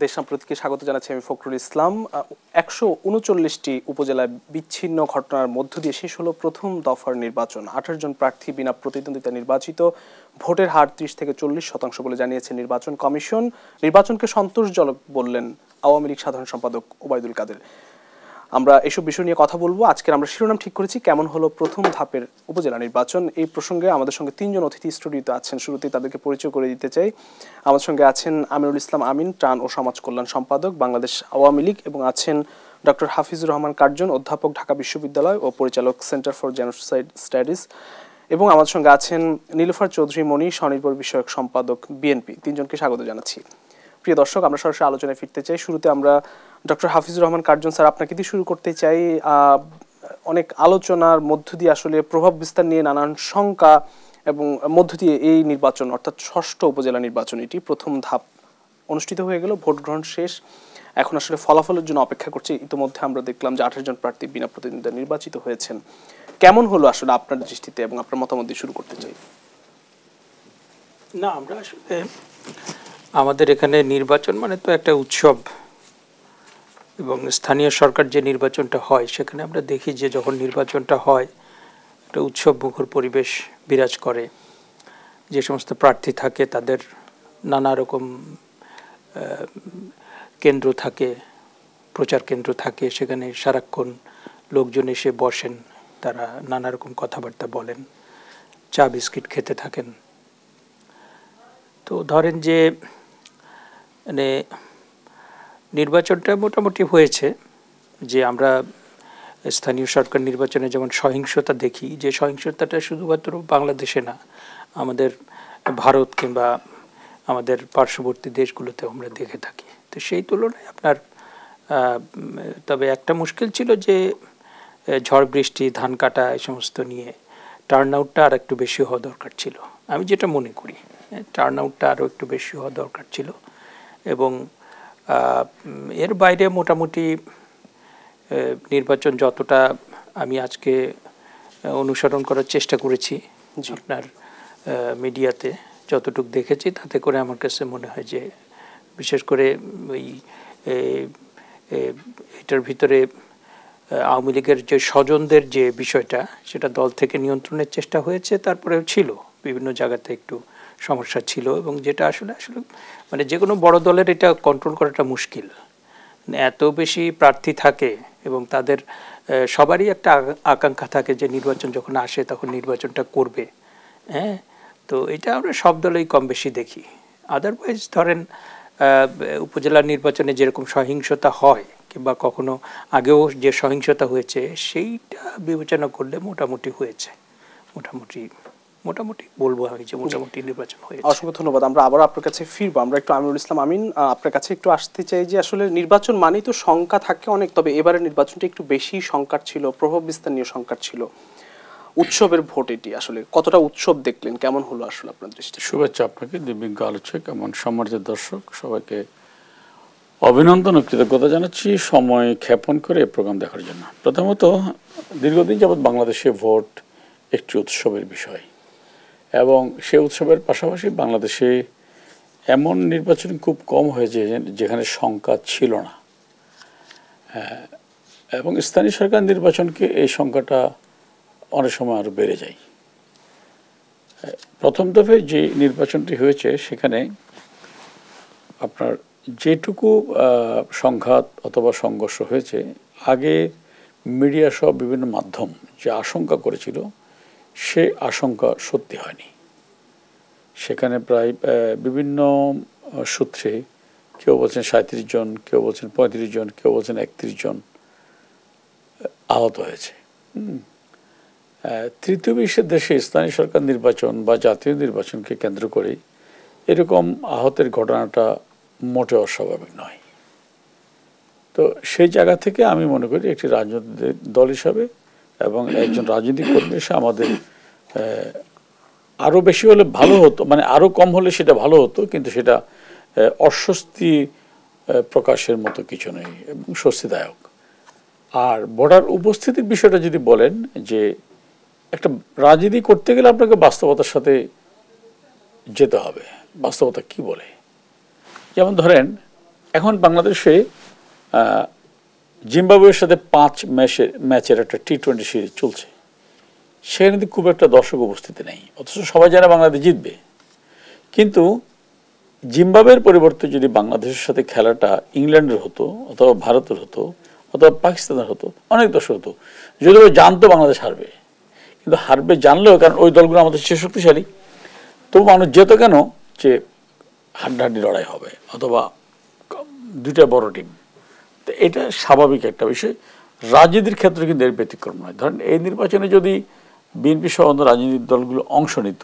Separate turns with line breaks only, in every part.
দেশনাম প্রতীকে স্বাগত জানাচ্ছি আমি ফখরুল ইসলাম। ১৩৯টি উপজেলায় বিচ্ছিন্ন ঘটনার মধ্য দিয়ে শেষ হলো প্রথম দফার নির্বাচন। ২৮ জন প্রার্থী বিনা প্রতিদ্বন্দ্বিতা নির্বাচিত। ভোটের হার ৩০ থেকে ৪০% বলে জানিয়েছে নির্বাচন কমিশন। নির্বাচনকে সন্তোষজনক বললেন আওয়ামী লীগ সাধারণ সম্পাদক ওবায়দুল কাদের। আমরা এসব বিষয় নিয়ে কথা বলবো। আজকের আমরা শিরোনাম ঠিক করেছি কেমন হলো প্রথম ধাপের উপজেলা নির্বাচন। এই প্রসঙ্গে আমাদের সঙ্গে ৩ জন অতিথি স্টুডিওতে আছেন। শুরুতেই তাদেরকে পরিচয় করে দিতে চাই। আমাদের সঙ্গে আছেন আমিনুল ইসলাম আমিন, ত্রাণ ও সমাজ কল্যাণ সম্পাদক, বাংলাদেশ আওয়ামী লীগ, এবং আছেন ডক্টর হাফিজুর রহমান কার্জন, অধ্যাপক, ঢাকা বিশ্ববিদ্যালয় ও পরিচালক, সেন্টার ফর জেনোসাইড স্টাডিজ, এবং আমাদের সঙ্গে আছেন নীলুফার চৌধুরী মনি, স্বনির্ভর বিষয়ক সম্পাদক, বিএনপি। তিনজনকে স্বাগত জানাচ্ছি। প্রিয় দর্শক, আমরা সরাসরি আলোচনায় ফিরতে চাই। শুরুতে আমরা doctor Hafizur Rahman Curzon sir, আপনাকে দিয়ে শুরু করতে চাই। অনেক আলোচনার মধ্য দিয়ে আসলে প্রভাব বিস্তার নিয়ে নানান শঙ্কা এবং মধ্য দিয়ে এই নির্বাচন, অর্থাৎ ৬ষ্ঠ উপজেলা নির্বাচন, এটি প্রথম ধাপ অনুষ্ঠিত হয়ে গেল। ভোট গ্রহণ শেষ, এখন আসলে ফলাফলের জন্য অপেক্ষা করছি। ইতিমধ্যে আমরা দেখলাম যে ২৮ জন প্রার্থী বিনা প্রতিদ্বন্দ্বিতা নির্বাচিত হয়েছেন। কেমন হলো আসলে আপনার দৃষ্টিতে, এবং আপনার মতামত দিয়ে শুরু করতে চাই।
না, আমরা আসলে আমাদের এখানে নির্বাচন মানে তো একটা উৎসব, এবং স্থানীয় সরকার যে নির্বাচনটা হয় সেখানে আমরা দেখি যে যখন নির্বাচনটা হয় একটা উৎসব মুখর পরিবেশ বিরাজ করে। যে সমস্ত প্রার্থী থাকে তাদের নানা রকম কেন্দ্র থাকে, প্রচার কেন্দ্র থাকে, সেখানে সারাক্ষণ লোকজন এসে বসেন, তারা নানা রকম কথাবার্তা বলেন, চা বিস্কিট খেতে থাকেন। তো ধরেন যে মানে নির্বাচনটা মোটামুটি হয়েছে, যে আমরা স্থানীয় সরকার নির্বাচনে যেমন সহিংসতা দেখি, যে সহিংসতাটা শুধুমাত্র বাংলাদেশে না, আমাদের ভারত কিংবা আমাদের পার্শ্ববর্তী দেশগুলোতেও আমরা দেখে থাকি। তো সেই তুলনায় আপনার তবে একটা মুশকিল ছিল যে ঝড় বৃষ্টি, ধান কাটা, এই সমস্ত নিয়ে টার্ন আউটটা আর একটু বেশি হওয়া দরকার ছিল। আমি যেটা মনে করি, টার্ন আউটটা আরও একটু বেশি হওয়া দরকার ছিল। এবং এর বাইরে মোটামুটি নির্বাচন যতটা আমি আজকে অনুসরণ করার চেষ্টা করেছি, আপনার মিডিয়াতে যতটুকু দেখেছি, তাতে করে আমার কাছে মনে হয় যে বিশেষ করে ওই এটার ভিতরে আওয়ামী লীগের যে স্বজনদের যে বিষয়টা, সেটা দল থেকে নিয়ন্ত্রণের চেষ্টা হয়েছে। তারপরেও ছিল বিভিন্ন জায়গাতে একটু সমস্যা ছিল, এবং যেটা আসলে মানে যে কোনো বড় দলের এটা কন্ট্রোল করাটা মুশকিল। এত বেশি প্রার্থী থাকে এবং তাদের সবারই একটা আকাঙ্ক্ষা থাকে যে নির্বাচন যখন আসে তখন নির্বাচনটা করবে। হ্যাঁ, তো এটা আমরা সব দলেই কম বেশি দেখি। আদারওয়াইজ ধরেন উপজেলা নির্বাচনে যেরকম সহিংসতা হয়, কিংবা কখনো আগেও যে সহিংসতা হয়েছে, সেইটা বিবেচনা করলে মোটামুটি হয়েছে। মোটামুটি বলবো আমি যে মোটামুটি নির্বাচন হয়েছে।
অসংখ্য ধন্যবাদ। আমরা আবার আপনার কাছে ফিরবো। আমরা একটু আমিনুল ইসলাম আমিন, আপনার কাছে একটু আসতে চাই যে আসলে নির্বাচন মানেই তো শঙ্কা থাকে অনেক, তবে এবারের নির্বাচনটা একটু বেশি শঙ্কার ছিল, প্রভাব বিস্তার নিয়ে শঙ্কার ছিল। উৎসবের ভোট, এটি আসলে কতটা উৎসব দেখলেন, কেমন হলো আসলে আপনার দৃষ্টি?
শুভেচ্ছা আপনাকে, দিব্যজ্ঞ আলোচক এবং সম্মানিত দর্শক সবাইকে অভিনন্দন ও কৃতজ্ঞতা জানাচ্ছি সময় ক্ষেপণ করে এই প্রোগ্রাম দেখার জন্য। প্রথমত, দীর্ঘদিন যাবৎ বাংলাদেশে ভোট একটি উৎসবের বিষয়, এবং সে উৎসবের পাশাপাশি বাংলাদেশে এমন নির্বাচন খুব কম হয়েছে যেখানে সংখ্যা ছিল না, এবং স্থানীয় সরকার নির্বাচনকে এই সংখ্যাটা অনেক সময় আরও বেড়ে যায়। প্রথম দফে যে নির্বাচনটি হয়েছে সেখানে আপনার যেটুকু সংঘাত অথবা সংঘর্ষ হয়েছে, আগে মিডিয়া সহ বিভিন্ন মাধ্যম যে আশঙ্কা করেছিল সে আশঙ্কা সত্যি হয়নি। সেখানে প্রায় বিভিন্ন সূত্রে কেউ বলছেন ৩৭ জন, কেউ বলছেন ৩৫ জন, কেউ বলছেন ৩১ জন আহত হয়েছে। তৃতীয় বিশ্বের দেশে স্থানীয় সরকার নির্বাচন বা জাতীয় নির্বাচনকে কেন্দ্র করে এরকম আহতের ঘটনাটা মোটেও অস্বাভাবিক নয়। তো সেই জায়গা থেকে আমি মনে করি একটি রাজনৈতিক দল হিসাবে এবং একজন রাজনৈতিক কর্মী হিসেবে আমাদের আরও বেশি হলে ভালো হতো, মানে আরও কম হলে সেটা ভালো হতো, কিন্তু সেটা অস্বস্তি প্রকাশের মতো কিছু নেই এবং স্বস্তিদায়ক। আর ভোটার উপস্থিতির বিষয়টা যদি বলেন, যে একটা রাজনীতি করতে গেলে আপনাকে বাস্তবতার সাথে যেতে হবে। বাস্তবতা কি বলে? যেমন ধরেন এখন বাংলাদেশে জিম্বাবুয়ের সাথে 5 ম্যাচের একটা T20 সিরিজ চলছে, সেখানে কিন্তু খুব একটা দর্শক উপস্থিতি নেই, অথচ সবাই জানে বাংলাদেশ জিতবে। কিন্তু জিম্বাবুয়ের পরিবর্তে যদি বাংলাদেশের সাথে খেলাটা ইংল্যান্ডের হতো অথবা ভারতের হতো অথবা পাকিস্তানের হতো, অনেক দর্শক হতো, যদিও জানতো বাংলাদেশ হারবে। কিন্তু হারবে জানলেও, কারণ ওই দলগুলো আমাদের চেয়ে শক্তিশালী, তবু মানুষ যেত কেন, যে হাড্ডাহাড্ডি লড়াই হবে অথবা দুইটা বড় টিম। তো এটা স্বাভাবিক একটা বিষয়। রাজনীতির ক্ষেত্রে কিন্তু এর ব্যতিক্রম নয়। ধরেন এই নির্বাচনে যদি বিএনপি সহ অন্য রাজনৈতিক দলগুলো অংশ নিত,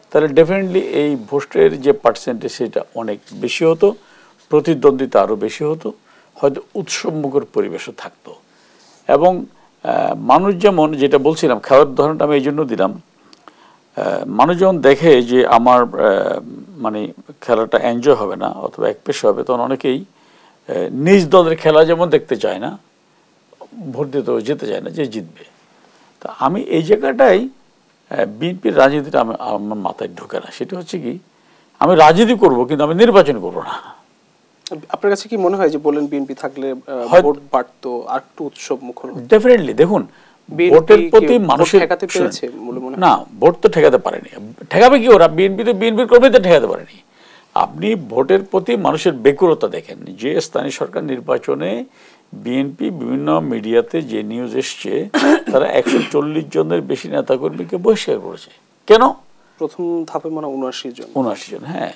তাহলে ডেফিনেটলি এই ভোটের যে পার্সেন্টেজ সেটা অনেক বেশি হতো, প্রতিদ্বন্দ্বিতা আরও বেশি হতো, হয়তো উৎসবমুখর পরিবেশও থাকতো। এবং মানুষ যেমন, যেটা বলছিলাম খেলার উদাহরণটা আমি এই জন্য দিলাম, মানুষ যখন দেখে যে আমার মানে খেলাটা এনজয় হবে না অথবা একপেশে হবে, তখন অনেকেই নিজ দলের খেলা যেমন দেখতে চায় না, ভোট দিতেও যেতে চায় না যে জিতবে। তা আমি এই জায়গাটাই বিএনপির রাজনীতিটা আমার মাথায় ঢোকে না। সেটা হচ্ছে কি, আমি রাজনীতি করব কিন্তু আমি নির্বাচন করব না।
আপনার কাছে কি মনে হয় যে বলেন বিএনপি থাকলে ভোট বাড়তো, আর একটু উৎসব মুখর?
ডেফিনেটলি দেখুন, ভোটের প্রতি মানুষের
ঠেকাতে পেরেছে
না, ভোট তো ঠেকাতে পারেনি। ঠেকাবে কি ওরা? বিএনপির কর্মীদের ঠেকাতে পারেনি। আপনি ভোটের প্রতি মানুষের বেকুরতা দেখেন। যে স্থানীয় সরকার নির্বাচনে বিএনপি বিভিন্ন মিডিয়াতে যে নিউজ এসছে, তারা 140 জনের বেশি নেতাকর্মীকে বহিষ্কার করেছে। কেন?
প্রথম ধাপে মানে 79 জন।
79 জন, হ্যাঁ,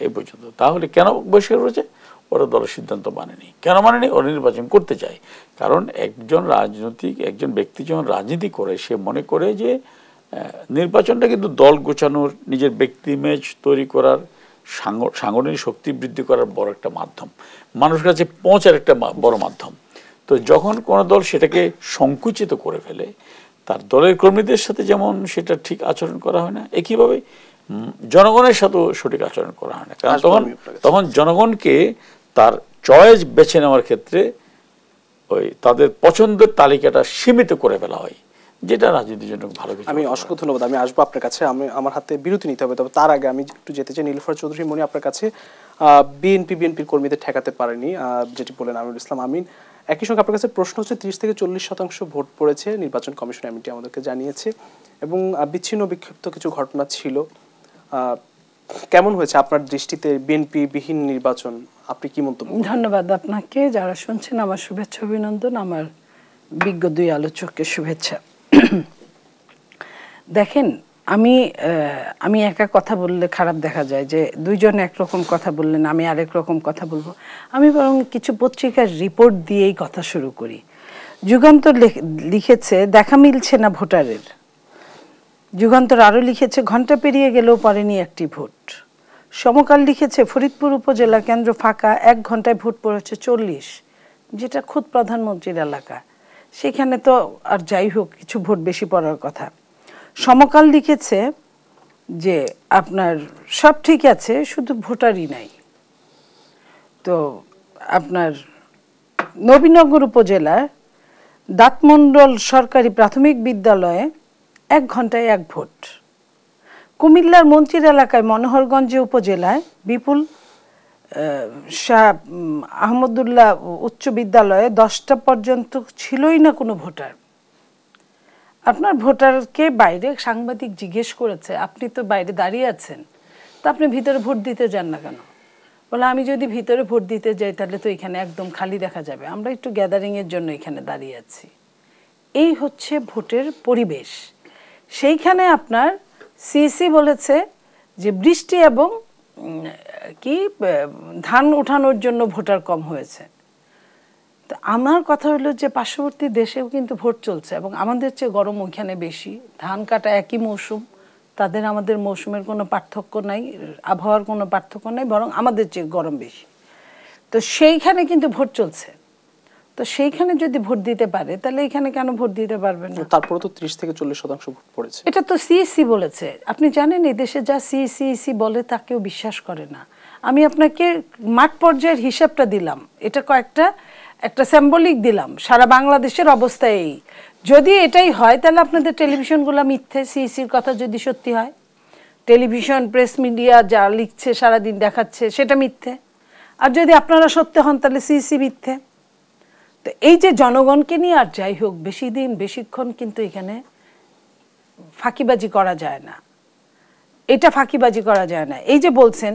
এ পর্যন্ত। তাহলে কেন বহিষ্কার করেছে? ওরা দলের সিদ্ধান্ত মানেনি। কেন মানেনি? ওরা নির্বাচন করতে চায়। কারণ একজন ব্যক্তি যখন রাজনীতি করে, সে মনে করে যে নির্বাচনটা কিন্তু দল গোছানোর, নিজের ব্যক্তি ইমেজ তৈরি করার, সাংগঠনিক শক্তি বৃদ্ধি করার বড় একটা মাধ্যম, মানুষের কাছে পৌঁছার একটা বড় মাধ্যম। তো যখন কোনো দল সেটাকে সংকুচিত করে ফেলে, তার দলের কর্মীদের সাথে যেমন সেটা ঠিক আচরণ করা হয় না, একইভাবে জনগণের সাথেও সঠিক আচরণ করা হয় না। কারণ তখন জনগণকে তার চয়েস বেছে নেওয়ার ক্ষেত্রে ওই তাদের পছন্দের তালিকাটা সীমিত করে ফেলা হয়, যেটা রাজনীতির জন্য ভালো কিছু।
আমি অসংখ্য ধন্যবাদ। আমি আসবো আপনার কাছে। আমার হাতে বিরতি নিতে হবে, তবে তার আগে আমি একটু যেতে চাই নীলুফার চৌধুরী মনি আপনার কাছে। বিএনপির কর্মীদের ঠেকাতে পারেনি, যেটি বলেন আমিরুল ইসলাম আমিন। একই সঙ্গে আপনার কাছে প্রশ্ন হচ্ছে, 30 থেকে 40% ভোট পড়েছে, নির্বাচন কমিশন এমনটি আমাদেরকে জানিয়েছে, এবং বিচ্ছিন্ন বিক্ষিপ্ত কিছু ঘটনা ছিল। কেমন হয়েছে আপনার দৃষ্টিতে বিএনপি বিহীন নির্বাচন? আপনি কি মন্তব্য?
ধন্যবাদ আপনাকে। যারা শুনছেন আমার শুভেচ্ছা অভিনন্দন, আমার বিজ্ঞ দুই আলোচককে শুভেচ্ছা। দেখেন, আমি একা কথা বললে খারাপ দেখা যায়, যে দুইজন একরকম কথা বললেন, আমি আরেক রকম কথা বলবো। আমি বরং কিছু পত্রিকার রিপোর্ট দিয়েই কথা শুরু করি। যুগান্তর লিখেছে দেখা মিলছে না ভোটারের। যুগান্তর আরও লিখেছে ঘন্টা পেরিয়ে গেলেও পড়েনি একটি ভোট। সমকাল লিখেছে ফরিদপুর উপজেলা কেন্দ্র ফাঁকা, 1 ঘন্টায় ভোট পড়েছে 40, যেটা খুদ প্রধানমন্ত্রীর এলাকা, সেখানে তো আর যাই হোক কিছু ভোট বেশি পড়ার কথা। সমকাল লিখেছে যে আপনার সব ঠিক আছে, শুধু ভোটারই নাই। তো আপনার নবীনগর উপজেলার দাঁতমণ্ডল সরকারি প্রাথমিক বিদ্যালয়ে 1 ঘন্টায় 1 ভোট। কুমিল্লার মন্ত্রীর এলাকায় মনোহরগঞ্জ উপজেলায় বিপুল শাহ আহমদুল্লাহ উচ্চ বিদ্যালয়ে 10টা পর্যন্ত ছিলই না কোনো ভোটার। আপনার ভোটারকে বাইরে সাংবাদিক জিজ্ঞেস করেছে, আপনি তো বাইরে দাঁড়িয়ে আছেন, তা আপনি ভিতরে ভোট দিতে যান না কেন? বলে আমি যদি ভিতরে ভোট দিতে যাই তাহলে তো এখানে একদম খালি দেখা যাবে, আমরা একটু গ্যাদারিংয়ের জন্য এখানে দাঁড়িয়ে আছি। এই হচ্ছে ভোটের পরিবেশ। সেইখানে আপনার সিইসি বলেছে যে বৃষ্টি এবং ধান ওঠানোর জন্য ভোটার কম হয়েছে। তো আমার কথা হলো যে পার্শ্ববর্তী দেশেও কিন্তু ভোট চলছে, এবং আমাদের চেয়ে গরম ওইখানে বেশি। ধান কাটা একই মৌসুম, তাদের আমাদের মৌসুমের কোনো পার্থক্য নাই, আবহাওয়ার কোনো পার্থক্য নাই, বরং আমাদের চেয়ে গরম বেশি। তো সেইখানে কিন্তু ভোট চলছে। তো সেইখানে যদি ভোট দিতে পারে, তাহলে এখানে কেন ভোট দিতে পারবে না?
তারপরে তো 30 থেকে 40% ভোট পড়েছে।
এটা তো সিইসি বলেছে। আপনি জানেন এই দেশে যা সিইসি বলে তা কেউ বিশ্বাস করে না। আমি আপনাকে মাঠ পর্যায়ের হিসাবটা দিলাম, এটা একটা সিম্বলিক দিলাম, সারা বাংলাদেশের অবস্থা এই। যদি এটাই হয় তাহলে আপনাদের টেলিভিশনগুলো মিথ্যে, সিইসির কথা যদি সত্যি হয়। টেলিভিশন প্রেস মিডিয়া যা লিখছে সারাদিন দেখাচ্ছে সেটা মিথ্যে। আর যদি আপনারা সত্য হন তাহলে সিইসি মিথ্যে। তো এই যে জনগণকে নিয়ে, আর যাই হোক বেশিক্ষণ কিন্তু এখানে ফাঁকিবাজি করা যায় না, এটা ফাঁকিবাজি করা যায় না। এই যে বলছেন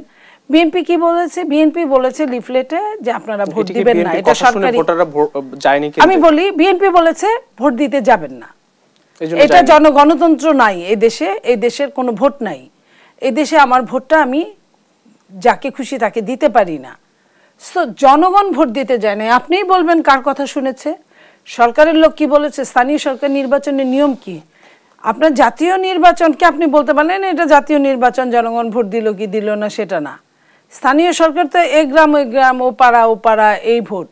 বিএনপি কি বলেছে, বিএনপি বলেছে লিফলেটে যে আপনারা ভোট দিবেন না, এটা সরকারি। আমি বলি বিএনপি বলেছে ভোট দিতে যাবেন না, এটা জনগণতন্ত্র নাই এই দেশে, এই দেশের কোনো ভোট নাই এই দেশে। আমার ভোটটা আমি যাকে খুশি তাকে দিতে পারি না। সো জনগণ ভোট দিতে যায় না। আপনিই বলবেন কার কথা শুনেছে, সরকারের লোক কি বলেছে, স্থানীয় সরকার নির্বাচনের নিয়ম কি। আপনার জাতীয় নির্বাচনকে আপনি বলতে পারেন এটা জাতীয় নির্বাচন, জনগণ ভোট দিল কি দিল না সেটা না। স্থানীয় সরকার তো এ গ্রাম ওই গ্রাম, ও পাড়া এই ভোট,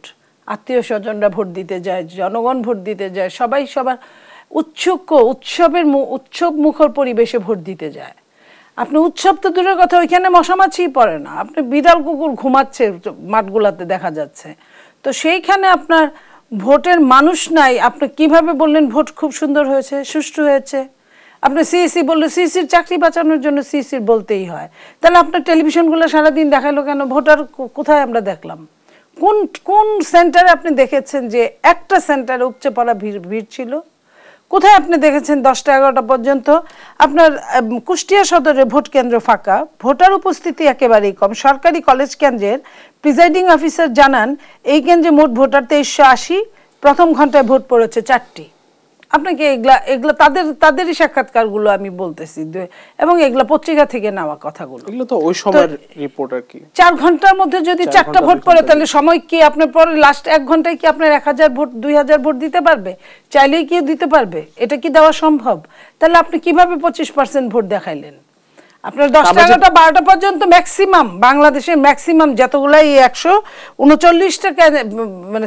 আত্মীয় স্বজনরা ভোট দিতে যায়, জনগণ ভোট দিতে যায়, সবাই সবার উৎসব মুখর পরিবেশে ভোট দিতে যায়। আপনি উৎসব তো দূরের কথা, ওইখানে মশামাছিই পড়ে না, আপনি বিড়াল কুকুর ঘুমাচ্ছে মাঠগুলাতে দেখা যাচ্ছে। তো সেইখানে আপনার ভোটের মানুষ নাই, আপনি কিভাবে বললেন ভোট খুব সুন্দর হয়েছে, সুষ্ঠু হয়েছে। আপনি সিইসি বললে সিইসির চাকরি বাঁচানোর জন্য সিইসির বলতেই হয়, তাহলে আপনার টেলিভিশনগুলো সারাদিন দেখালো কেন? ভোটার কোথায় আমরা দেখলাম? কোন সেন্টারে আপনি দেখেছেন যে একটা সেন্টারে উপচে পড়া ভিড় ছিল? কোথায় আপনি দেখেছেন 10টা 11টা পর্যন্ত আপনার কুষ্টিয়া সদরে ভোট কেন্দ্র ফাঁকা, ভোটার উপস্থিতি একেবারেই কম। সরকারি কলেজ কেন্দ্রের প্রিজাইডিং অফিসার জানান এই কেন্দ্রে মোট ভোটার 2380, প্রথম ঘন্টায় ভোট পড়েছে 4টি। আপনাকে এগুলা তাদেরই সাক্ষাৎকারগুলো আমি বলতেছি, এবং এগুলা পত্রিকা থেকে নেওয়া কথাগুলো।
এগুলো তো ওই সময়ের রিপোর্ট আর কি।
4 ঘন্টার মধ্যে যদি 4টা ভোট পড়ে তাহলে সময় কি আপনার পরে লাস্ট 1 ঘন্টায় কি আপনার 1000 ভোট 2000 ভোট দিতে পারবে? চাইলেই কি দিতে পারবে? এটা কি দেওয়া সম্ভব? তাহলে আপনি কিভাবে 25% ভোট দেখাইলেন? আপনার 10টা 11টা 12টা পর্যন্ত ম্যাক্সিমাম, বাংলাদেশের ম্যাক্সিমাম যতগুলাই 139টা মানে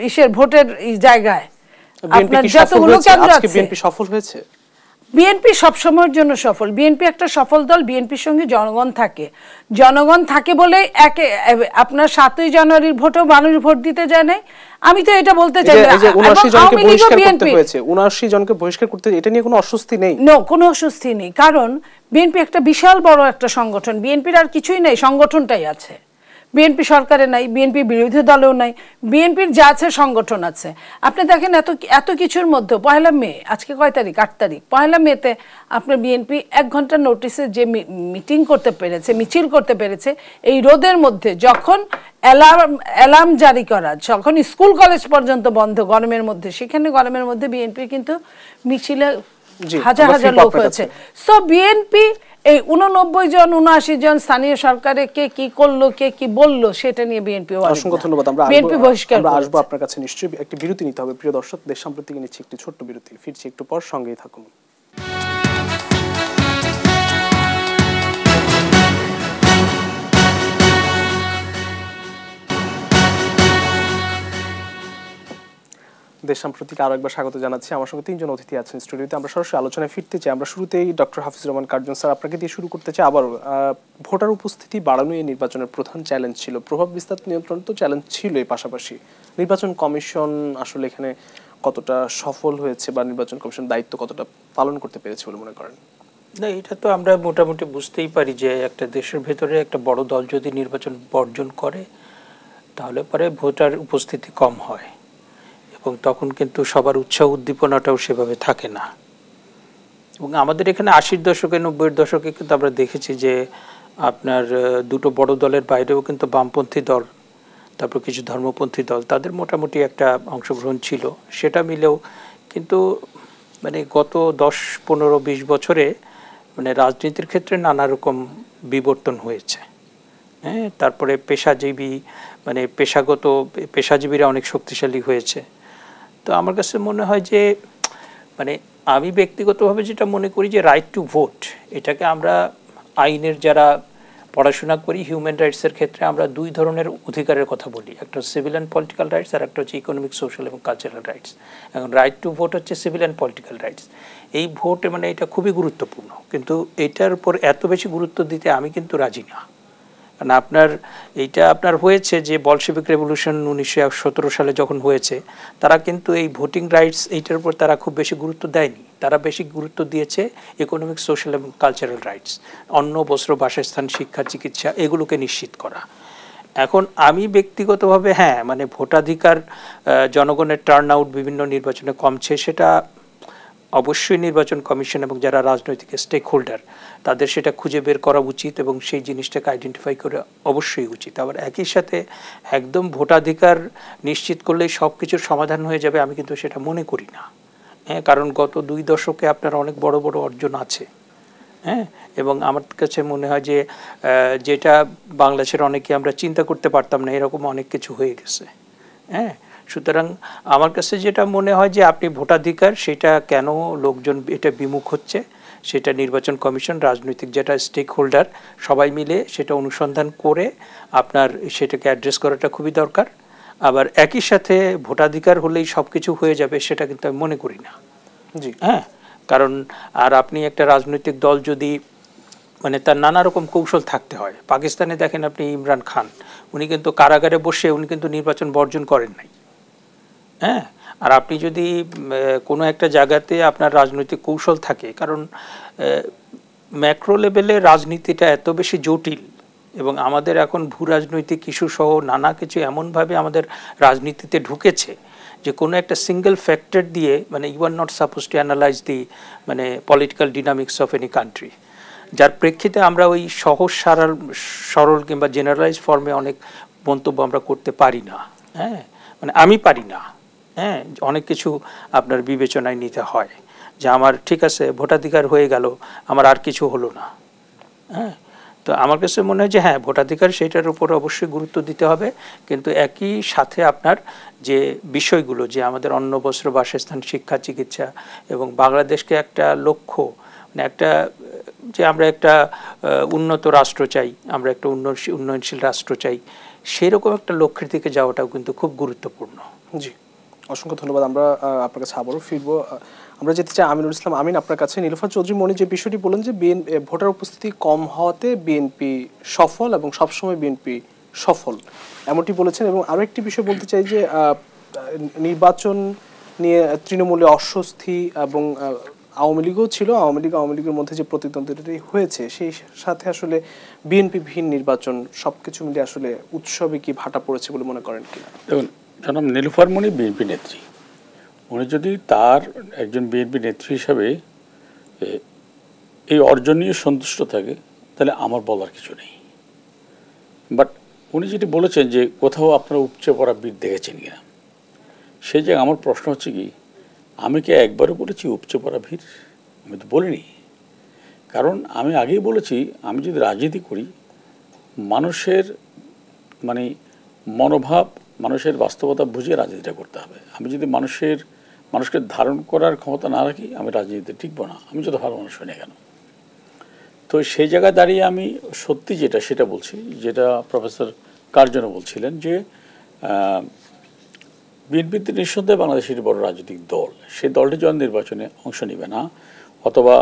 ইসের ভোটের জায়গায় আপনার যতগুলো কেন্দ্র আছে,
বিএনপি সফল হয়েছে।
বিএনপি সবসময়ের জন্য সফল। বিএনপি একটা সফল দল। বিএনপির সঙ্গে জনগণ থাকে বলে আপনার 7ই জানুয়ারির ভোটেও মানুষ ভোট দিতে যায় নাই। আমি তো এটা বলতে চাই না
79 জনকে বহিষ্কার করতে হয়েছে, 79 জনকে বহিষ্কার করতে, এটা নিয়ে কোনো অস্বস্তি নেই।
কোনো অস্বস্তি নেই, কারণ বিএনপি একটা বিশাল বড় একটা সংগঠন। বিএনপির আর কিছুই নেই, সংগঠনটাই আছে। বিএনপি সরকারে নাই, বিএনপি বিরোধী দলেও নাই, বিএনপির যা আছে সংগঠন আছে। আপনি দেখেন এত কিছুর মধ্যে 1 মে, আজকে কয় তারিখ? 8 তারিখ। 1 মেতে আপনার বিএনপি 1 ঘন্টার নোটিসে যে মিটিং করতে পেরেছে, মিছিল করতে পেরেছে, এই রোদের মধ্যে, যখন অ্যালার্ম জারি করা, যখন স্কুল কলেজ পর্যন্ত বন্ধ গরমের মধ্যে, সেখানে গরমের মধ্যে বিএনপি কিন্তু মিছিলে হাজার হাজার লোক হয়েছে। সো বিএনপি এই 89 জন 79 জন স্থানীয় সরকারে কে কি করলো, কে কি বললো, সেটা নিয়ে বিএনপি
অসংখ্য ধন্যবাদ। আমরা আসবো আপনার কাছে, নিশ্চয়ই একটি বিরতি নিতে হবে। প্রিয় দর্শক, দেশ সম্প্রতি নিচ্ছি একটি ছোট্ট বিরতি, ফিরছি একটু পর, সঙ্গেই থাকুন। দেশ সাম্প্রতিক আরো একবার স্বাগত জানাচ্ছি। আমার সঙ্গে 3 জন অতিথি আছেন স্টুডিওতে। আমরা সরাসরি আলোচনায় ফিরতে চাই। আমরা শুরুতেই doctor Hafizur Rahman Curzon sir, আপনাকে দিয়ে শুরু করতে চাই। আবার ভোটার উপস্থিতি বাড়ানো এই নির্বাচনের প্রধান চ্যালেঞ্জ ছিল, প্রভাব বিস্তার নিয়ন্ত্রণ তো চ্যালেঞ্জ ছিল, এই পাশাপাশি নির্বাচন কমিশন আসলে এখানে কতটা সফল হয়েছে বা নির্বাচন কমিশন দায়িত্ব কতটা পালন করতে পেরেছে বলে মনে করেন?
না, এটা তো আমরা মোটামুটি বুঝতেই পারি যে একটা দেশের ভেতরে একটা বড় দল যদি নির্বাচন বর্জন করে তাহলে পরে ভোটার উপস্থিতি কম হয়, এবং তখন কিন্তু সবার উৎসাহ উদ্দীপনাটাও সেভাবে থাকে না। এবং আমাদের এখানে 80-র দশকে 90-এর দশকে কিন্তু আমরা দেখেছি যে আপনার দুটো বড় দলের বাইরেও কিন্তু বামপন্থী দল, তারপর কিছু ধর্মপন্থী দল, তাদের মোটামুটি একটা অংশগ্রহণ ছিল। সেটা মিলেও কিন্তু মানে গত 10-15-20 বছরে মানে রাজনীতির ক্ষেত্রে নানা রকম বিবর্তন হয়েছে। হ্যাঁ, তারপরে পেশাজীবীরা অনেক শক্তিশালী হয়েছে। তো আমার কাছে মনে হয় যে মানে আমি ব্যক্তিগতভাবে যেটা মনে করি যে রাইট টু ভোট, এটাকে আমরা আইনের যারা পড়াশোনা করি হিউম্যান রাইটসের ক্ষেত্রে আমরা 2 ধরনের অধিকারের কথা বলি, একটা সিভিল অ্যান্ড পলিটিক্যাল রাইটস আর একটা হচ্ছে ইকোনমিক, সোশ্যাল এবং কালচারাল রাইটস। এখন রাইট টু ভোট হচ্ছে সিভিল অ্যান্ড পলিটিক্যাল রাইটস। এই ভোট মানে এটা খুবই গুরুত্বপূর্ণ, কিন্তু এটার উপর এত বেশি গুরুত্ব দিতে আমি কিন্তু রাজি না। কারণ আপনার হয়েছে যে বলশেভিক রেভলিউশন 1917 সালে যখন হয়েছে, তারা কিন্তু এই ভোটিং রাইটস এইটার উপর তারা খুব বেশি গুরুত্ব দেয়নি। তারা বেশি গুরুত্ব দিয়েছে ইকোনমিক, সোশ্যাল এবং কালচারাল রাইটস, অন্ন, বস্ত্র, বাসস্থান, শিক্ষা, চিকিৎসা, এগুলোকে নিশ্চিত করা। এখন আমি ব্যক্তিগতভাবে হ্যাঁ মানে ভোটাধিকার জনগণের টার্ন আউট বিভিন্ন নির্বাচনে কমছে, সেটা অবশ্যই নির্বাচন কমিশন এবং যারা রাজনৈতিক স্টেক হোল্ডার তাদের সেটা খুঁজে বের করা উচিত এবং সেই জিনিসটাকে আইডেন্টিফাই করে অবশ্যই উচিত। আবার একই সাথে একদম ভোটাধিকার নিশ্চিত করলেই সব কিছুর সমাধান হয়ে যাবে আমি কিন্তু সেটা মনে করি না। হ্যাঁ, কারণ গত 2 দশকে আপনার অনেক বড় বড় অর্জন আছে। হ্যাঁ, এবং আমার কাছে মনে হয় যে যেটা বাংলাদেশের অনেকে আমরা চিন্তা করতে পারতাম না এরকম অনেক কিছু হয়ে গেছে। হ্যাঁ, সুতরাং আমার কাছে যেটা মনে হয় যে আপনি ভোটাধিকার সেটা কেন লোকজন এটা বিমুখ হচ্ছে, সেটা নির্বাচন কমিশন রাজনৈতিক যেটা স্টেক হোল্ডার সবাই মিলে সেটা অনুসন্ধান করে আপনার সেটাকে অ্যাড্রেস করাটা খুবই দরকার। আবার একই সাথে ভোটাধিকার হলেই সব কিছু হয়ে যাবে সেটা কিন্তু আমি মনে করি না।
জি
হ্যাঁ, কারণ আর আপনি একটা রাজনৈতিক দল যদি মানে তার নানা রকম কৌশল থাকতে হয়। পাকিস্তানে দেখেন আপনি ইমরান খান, উনি কিন্তু কারাগারে বসে উনি কিন্তু নির্বাচন বর্জন করেন নাই। হ্যাঁ, আর আপনি যদি কোনো একটা জায়গাতে আপনার রাজনৈতিক কৌশল থাকে, কারণ ম্যাক্রো লেভেলে রাজনীতিটা এত বেশি জটিল এবং আমাদের এখন ভূ রাজনৈতিক ইস্যু সহ নানা কিছু এমনভাবে আমাদের রাজনীতিতে ঢুকেছে যে কোনো একটা সিঙ্গেল ফ্যাক্টর দিয়ে মানে you are not suppose to analyse the মানে political dynamics of any country, যার প্রেক্ষিতে আমরা ওই সহজ সরল কিংবা জেনারেলাইজ ফর্মে অনেক মন্তব্য আমরা করতে পারি না। হ্যাঁ, মানে আমি পারি না। হ্যাঁ, অনেক কিছু আপনার বিবেচনায় নিতে হয় যে আমার ঠিক আছে ভোটাধিকার হয়ে গেল, আমার আর কিছু হলো না। হ্যাঁ, তো আমার কাছে মনে হয় যে হ্যাঁ ভোটাধিকার সেইটার উপর অবশ্যই গুরুত্ব দিতে হবে, কিন্তু একই সাথে আপনার যে বিষয়গুলো যে আমাদের অন্ন বস্ত্র বাসস্থান শিক্ষা চিকিৎসা এবং বাংলাদেশকে একটা লক্ষ্য মানে একটা যে আমরা একটা উন্নত রাষ্ট্র চাই, আমরা একটা উন্নয়নশীল রাষ্ট্র চাই, সেরকম একটা লক্ষ্যের দিকে যাওয়াটাও কিন্তু খুব গুরুত্বপূর্ণ।
জি, অসংখ্য ধন্যবাদ। আমরা আপনার কাছে আবারও ফিরবো। আমরা যেতে চাই আমিনুল ইসলাম আমিন আপনার কাছে। নীলুফার চৌধুরী মনি যে বিষয়টি বলেন যে ভোটার উপস্থিতি কম হওয়াতে বিএনপি সফল এবং সবসময় বিএনপি সফল এমনটি বলেছেন, এবং আরও একটি বিষয় বলতে চাই যে নির্বাচন নিয়ে তৃণমূলে অস্বস্তি এবং আওয়ামী লীগও ছিল, আওয়ামী লীগের মধ্যে যে প্রতিদ্বন্দ্বিতাটি হয়েছে সেই সাথে আসলে বিএনপি ভিন্ন নির্বাচন সবকিছু মিলে আসলে উৎসবে কি ভাটা পড়েছে বলে মনে করেন কিনা?
দেখুন, জনাব নীলুফার মনি বিএনপি নেত্রী, উনি যদি তার একজন বিএনপি নেত্রী হিসাবে এই অর্জন নিয়ে সন্তুষ্ট থাকে তাহলে আমার বলার কিছু নেই। বাট উনি যেটি বলেছেন যে কোথাও আপনারা উপচে পড়া ভিড় দেখেছেন কিনা, সেই জায়গায় আমার প্রশ্ন হচ্ছে কি, আমি কি একবারও বলেছি উপচে পড়া ভিড়? আমি তো বলিনি। কারণ আমি আগেই বলেছি, আমি যদি রাজনীতি করি মানুষের মানে মনোভাব, মানুষের বাস্তবতা বুঝে রাজনীতিটা করতে হবে। আমি যদি মানুষকে ধারণ করার ক্ষমতা না রাখি আমি রাজনীতিতে টিকবো না, আমি যত ভালো মানুষ হই না কেন। তো সেই জায়গায় দাঁড়িয়ে আমি সত্যি সেটা বলছি, যেটা প্রফেসর কার্জন বলছিলেন যে বিএনপিতে নিঃসন্দেহে বাংলাদেশের বড় রাজনৈতিক দল, সেই দলটি যখন নির্বাচনে অংশ নেবে না অথবা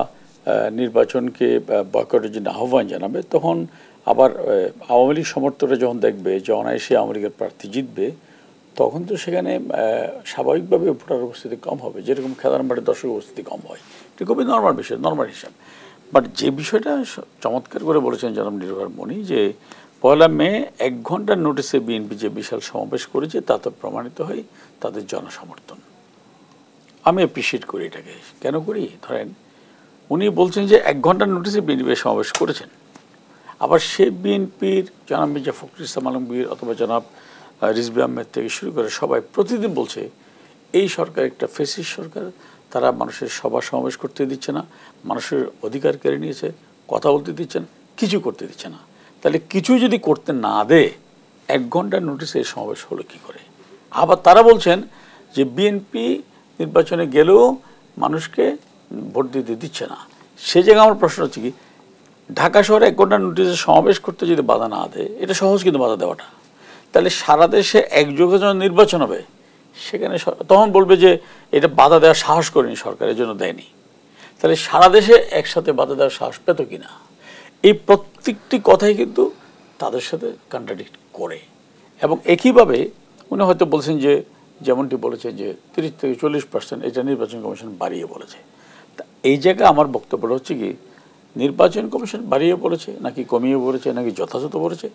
নির্বাচনকে বয়কটের জন্য আহ্বান জানাবে, তখন আবার আওয়ামী লীগ সমর্থকরা যখন দেখবে যে অনায়াসে আওয়ামী লীগের প্রার্থী জিতবে, তখন তো সেখানে স্বাভাবিকভাবে ভোটার উপস্থিতি কম হবে, যেরকম খেলার মাঠে দর্শক উপস্থিতি কম হয়। এটা খুবই নর্মাল বিষয়, নর্মাল হিসাব। বাট যে বিষয়টা চমৎকার করে বলেছেন জনাব নীলুফার মনি যে 1 মে 1 ঘন্টার নোটিসে বিএনপি যে বিশাল সমাবেশ করেছে তাতে প্রমাণিত হয় তাদের জনসমর্থন। আমি অ্যাপ্রিসিয়েট করি এটাকে। কেন করি? ধরেন উনি বলছেন যে 1 ঘন্টার নোটিসে বিএনপি সমাবেশ করেছেন, আবার সে বিএনপির জনাব মির্জা ফখরুল ইসলাম আলমগীর অথবা জনাব রিজভী আহমেদ থেকে শুরু করে সবাই প্রতিদিন বলছে এই সরকার একটা ফ্যাসিস্ট সরকার, তারা মানুষের সভা সমাবেশ করতে দিচ্ছে না, মানুষের অধিকার কেড়ে নিয়েছে, কথা বলতে দিচ্ছে না, কিছু করতে দিচ্ছে না। তাহলে কিছু যদি করতে না দেয় 1 ঘন্টার নোটিসে এই সমাবেশ হলো কী করে? আবার তারা বলছেন যে বিএনপি নির্বাচনে গেলেও মানুষকে ভোট দিতে দিচ্ছে না। সে জায়গায় আমার প্রশ্ন হচ্ছে কি, ঢাকা শহরে 1 ঘন্টার নোটিসে সমাবেশ করতে যদি বাধা না দেয়, এটা সহজ কিন্তু বাধা দেওয়াটা, তাহলে সারা দেশে একযোগে যখন নির্বাচন হবে সেখানে তখন বলবে যে এটা বাধা দেওয়ার সাহস করেনি সরকার, এর জন্য দেয়নি। তাহলে সারা দেশে একসাথে বাধা দেওয়ার সাহস পেত কিনা? এই প্রত্যেকটি কথাই কিন্তু তাদের সাথে কন্ট্রাডিক্ট করে। এবং একইভাবে উনি হয়তো বলছেন যে যেমনটি বলেছে যে 30 থেকে 40% এটা নির্বাচন কমিশন বাড়িয়ে বলেছে। তা এই জায়গায় আমার বক্তব্যটা হচ্ছে কি, নির্বাচন কমিশন বাড়িয়ে বলেছে নাকি কমিয়ে বলেছে নাকি যথাযথ বলেছে,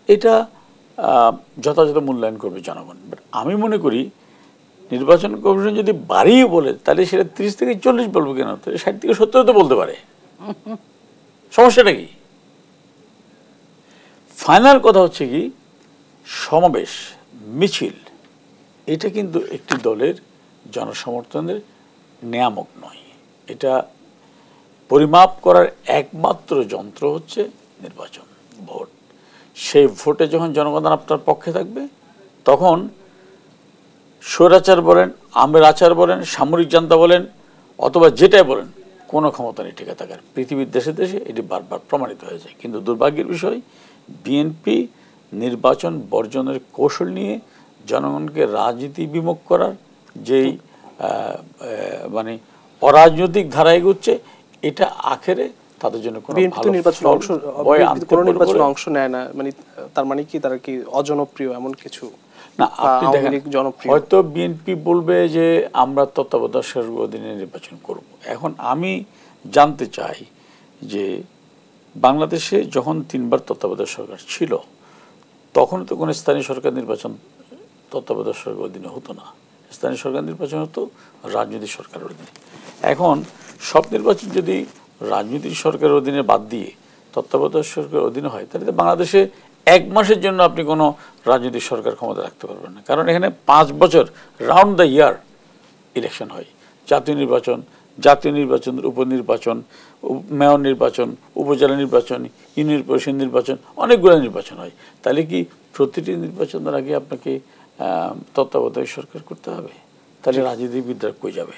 এটা যথাযথ মূল্যায়ন করবে জনগণ। বাট আমি মনে করি নির্বাচন কমিশন যদি বাড়িয়ে বলে তাহলে সেটা 30 থেকে 40 বলবো কেন, তাহলে 60 থেকে 70 তো বলতে পারে, সমস্যাটা কি? ফাইনাল কথা হচ্ছে কি, সমাবেশ মিছিল এটা কিন্তু একটি দলের জনসমর্থনের নিয়ামক নয়। এটা পরিমাপ করার একমাত্র যন্ত্র হচ্ছে নির্বাচন, ভোট। সেই ভোটে যখন জনগণ আপনার পক্ষে থাকবে তখন স্বৈরাচার বলেন, আমের আচার বলেন, সামরিক জান্তা বলেন, অথবা যেটাই বলেন, কোনো ক্ষমতা নেই টিকে থাকার। পৃথিবীর দেশে দেশে এটি বারবার প্রমাণিত হয়েছে। কিন্তু দুর্ভাগ্যের বিষয়, বিএনপি নির্বাচন বর্জনের কৌশল নিয়ে জনগণকে রাজনীতি বিমুখ করার যেই মানে অরাজনৈতিক ধারা এগোচ্ছে, এটা আখেরে তাদের জন্য কোনো ভালো
নির্বাচনে অংশ নেয় না, মানে তার মানে কি তারা কি অজনপ্রিয় এমন কিছু
না? আপনি দেখেন, হয়তো বিএনপি বলবে যে আমরা তত্ত্বাবধায়ক সরকারের অধীনে নির্বাচন করব। এখন আমি জানতে চাই যে বাংলাদেশে যখন 3বার তত্ত্বাবধায়ক সরকার ছিল তখন তো কোনো স্থানীয় সরকার নির্বাচন তত্ত্বাবধায়ক সরকারের অধীনে হতো না। স্থানীয় সরকার নির্বাচন হতো রাজনৈতিক সরকারের অধীনে। এখন সব নির্বাচন যদি রাজনৈতিক সরকারের অধীনে বাদ দিয়ে তত্ত্বাবধায়ক সরকারের অধীনে হয়, তাহলে বাংলাদেশে 1 মাসের জন্য আপনি কোনো রাজনৈতিক সরকার ক্ষমতা রাখতে পারবেন না। কারণ এখানে 5 বছর রাউন্ড দ্য ইয়ার ইলেকশন হয়। জাতীয় নির্বাচন, উপনির্বাচন, মেয়র নির্বাচন, উপজেলা নির্বাচন, ইউনিয়ন পরিষদ নির্বাচন, অনেকগুলো নির্বাচন হয়। তাহলে কি প্রতিটি নির্বাচনের আগে আপনাকে তত্ত্বাবধায়ক সরকার করতে হবে? তাহলে রাজনীতিবিদরা কই যাবে?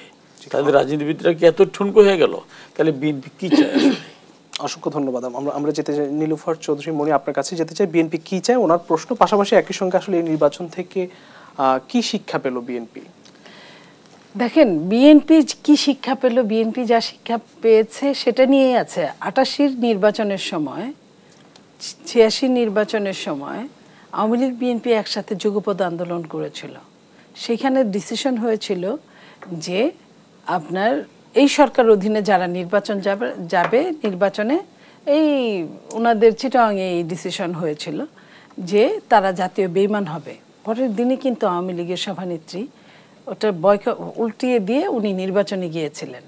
তাহলে রাজনীতিবিদরা কি এত ঠুনকো হয়ে গেল? তাহলে বিএনপি কি চায়?
অসংখ্য ধন্যবাদ। আমরা যেতে চাই নীলুফার চৌধুরী মনি, আপনার কাছে যেতে চাই। বিএনপি কি চায় ওনার প্রশ্ন, পাশাপাশি একই সঙ্গে আসলে এই নির্বাচন থেকে কি শিক্ষা পেল বিএনপি?
দেখেন, বিএনপি কি শিক্ষা পেল, বিএনপি যা শিক্ষা পেয়েছে সেটা নিয়েই আছে। 88 নির্বাচনের সময়, 86 নির্বাচনের সময় আওয়ামী লীগ বিএনপি একসাথে যুগপৎ আন্দোলন করেছিল। সেখানে ডিসিশন হয়েছিল যে আপনার এই সরকার অধীনে যারা নির্বাচন যাবে নির্বাচনে, এই ওনাদের চিটাং এই ডিসিশন হয়েছিল যে তারা জাতীয় বেঈমান হবে। পরের দিনই কিন্তু আওয়ামী লীগের সভানেত্রী ওটা উল্টিয়ে দিয়ে উনি নির্বাচনে গিয়েছিলেন।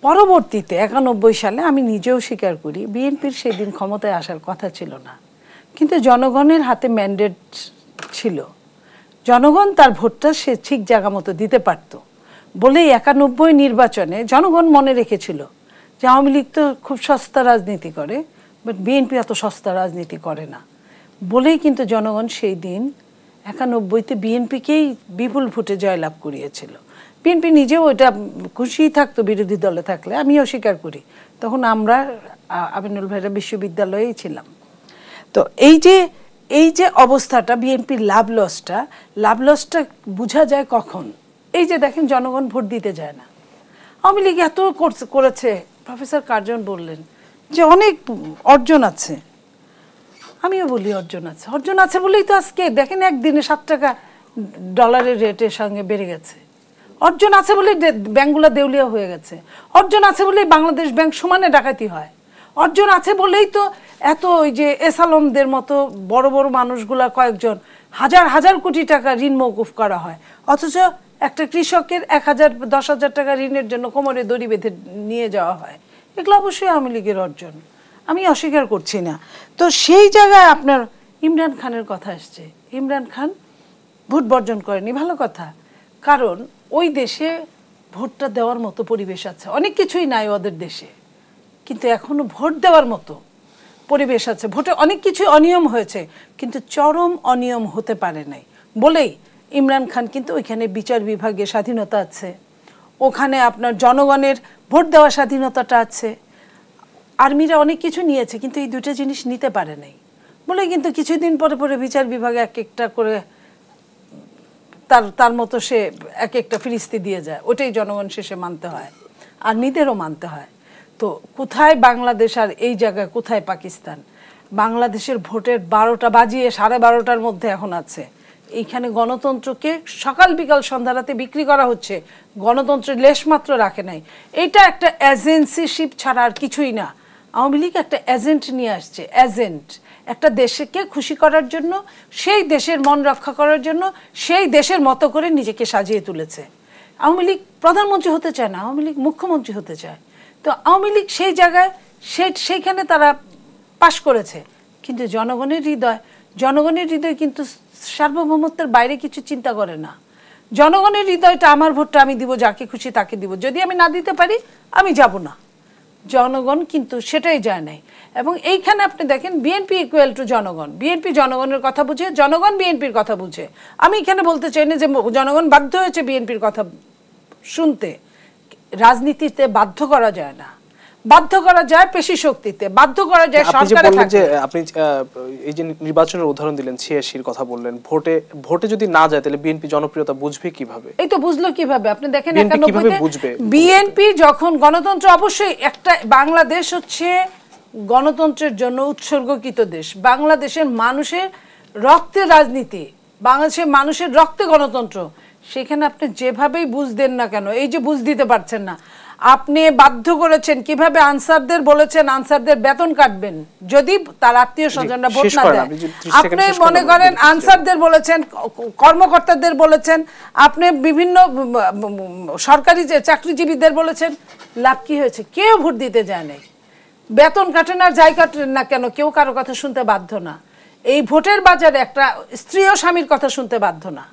পরবর্তীতে 91 সালে আমি নিজেও স্বীকার করি বিএনপির সেই দিন ক্ষমতায় আসার কথা ছিল না, কিন্তু জনগণের হাতে ম্যান্ডেট ছিল। জনগণ তার ভোটটা সে ঠিক জায়গা মতো দিতে পারত বলেই 91 নির্বাচনে জনগণ মনে রেখেছিল যে আওয়ামী লীগ তো খুব সস্তা রাজনীতি করে, বাট বিএনপি এত সস্তা রাজনীতি করে না বলেই কিন্তু জনগণ সেই দিন 91-তে বিএনপিকেই বিপুল ভোটে জয়লাভ করিয়েছিল। বিএনপি নিজেও ওইটা খুশিই থাকতো বিরোধী দলে থাকলে, আমিও স্বীকার করি। তখন আমরা আমিনুল ভাইরা বিশ্ববিদ্যালয়েই ছিলাম। তো এই যে অবস্থাটা, বিএনপির লাভ লসটা বোঝা যায় কখন? এই যে দেখেন, জনগণ ভোট দিতে যায় না। আওয়ামী লীগ এত করেছে, প্রফেসর কার্জন বললেন যে অনেক অর্জন আছে, আমিও বলি অর্জন আছে বলেই তো আজকে দেখেন একদিনে 7 টাকা ডলারের রেটের সঙ্গে বেড়ে গেছে। অর্জন আছে বলেই ব্যাংকগুলো দেউলিয়া হয়ে গেছে। অর্জন আছে বলেই বাংলাদেশ ব্যাংক সমানে ডাকাতি হয়। অর্জন আছে বলেই তো এত ওই যে এসালমদের মতো বড় বড় মানুষগুলা কয়েকজন হাজার কোটি টাকা ঋণ মওকুফ করা হয়, অথচ একটা কৃষকের 10,000 টাকা ঋণের জন্য কোমরে দড়ি বেঁধে নিয়ে যাওয়া হয়। এগুলো অবশ্যই আওয়ামী লীগের অর্জন, আমি অস্বীকার করছি না। তো সেই জায়গায় আপনার ইমরান খানের কথা আসছে। ইমরান খান ভোট বর্জন করেনি, ভালো কথা, কারণ ওই দেশে ভোটটা দেওয়ার মতো পরিবেশ আছে। অনেক কিছুই নাই ওদের দেশে, কিন্তু এখনো ভোট দেওয়ার মতো পরিবেশ আছে। ভোটে অনেক কিছু অনিয়ম হয়েছে, কিন্তু চরম অনিয়ম হতে পারে নাই বলেই ইমরান খান কিন্তু ওইখানে বিচার বিভাগে স্বাধীনতা আছে, ওখানে আপনার জনগণের ভোট দেওয়ার স্বাধীনতাটা আছে। আর্মিরা অনেক কিছু নিয়েছে, কিন্তু এই দুটো জিনিস নিতে পারে নাই বলে কিন্তু কিছুদিন পরে বিচার বিভাগে এক একটা করে তার মতো সে এক একটা ফিরিস্তি দিয়ে যায়। ওটাই জনগণ শেষে মানতে হয়, আর্মিদেরও মানতে হয়। তো কোথায় বাংলাদেশ আর এই জায়গায় কোথায় পাকিস্তান? বাংলাদেশের ভোটের 12টা বাজিয়ে 12:30টার মধ্যে এখন আছে। এইখানে গণতন্ত্রকে সকাল বিকাল সন্ধ্যা রাতে বিক্রি করা হচ্ছে, গণতন্ত্রের লেশমাত্র রাখে নাই। এটা একটা এজেন্সিশিপ ছাড়া আর কিছুই না। আওয়ামী লীগ একটা এজেন্ট নিয়ে আসছে, এজেন্ট একটা দেশকে খুশি করার জন্য, সেই দেশের মন রক্ষা করার জন্য, সেই দেশের মতো করে নিজেকে সাজিয়ে তুলেছে। আওয়ামী লীগ প্রধানমন্ত্রী হতে চায় না, আওয়ামী লীগ মুখ্যমন্ত্রী হতে চায়। তো আওয়ামী লীগ সেই জায়গায় সেইখানে তারা পাশ করেছে। কিন্তু জনগণের হৃদয় কিন্তু সার্বভৌমত্বের বাইরে কিছু চিন্তা করে না। জনগণের হৃদয়টা আমার ভোটটা আমি দিব, যাকে খুশি তাকে দিব, যদি আমি না দিতে পারি আমি যাব না। জনগণ কিন্তু সেটাই যায় নাই। এবং এইখানে আপনি দেখেন বিএনপি ইকুয়াল টু জনগণ, বিএনপি জনগণের কথা বুঝে, জনগণ বিএনপির কথা বুঝে। আমি এখানে বলতে চাই না যে জনগণ বাধ্য হয়েছে বিএনপির কথা শুনতে। রাজনীতিতে বাধ্য করা যায় না, বাধ্য করা যায় পেশি শক্তিতে, বাধ্য করা যায় সরকারে থাকতে।
আপনি এই যে নির্বাচনের উদাহরণ দিলেন, 86-র কথা বললেন, ভোটে যদি না যায় তাহলে বিএনপি জনপ্রিয়তা বুঝবে কিভাবে?
এই তো বুঝলো কিভাবে, আপনি দেখেন 91-তে বিএনপি যখন গণতন্ত্র, অবশ্যই একটা বাংলাদেশ হচ্ছে গণতন্ত্রের জন্য উৎসর্গকৃত দেশ। বাংলাদেশের মানুষের রক্তে রাজনীতি, বাংলাদেশের মানুষের রক্তে গণতন্ত্র। সেখানে আপনি যেভাবেই বুঝ দেন না কেন, এই যে বুঝ দিতে পারছেন না, আপনি বাধ্য করেছেন কিভাবে আনসারদের বলেছেন আনসারদের বেতন কাটবেন যদি তার আত্মীয় স্বজনরা ভোট না দেয়। আপনি মনে করেন আনসারদের বলেছেন, কর্মকর্তাদের বলেছেন, আপনি বিভিন্ন সরকারি যে চাকরিজীবীদের বলেছেন, লাভ কি হয়েছে? কেউ ভোট দিতে যায় নাই। বেতন কাটেন আর যাই কাটেন না কেন, কেউ কারো কথা শুনতে বাধ্য না। এই ভোটের বাজারে একটা স্ত্রী ও স্বামীর কথা শুনতে বাধ্য না।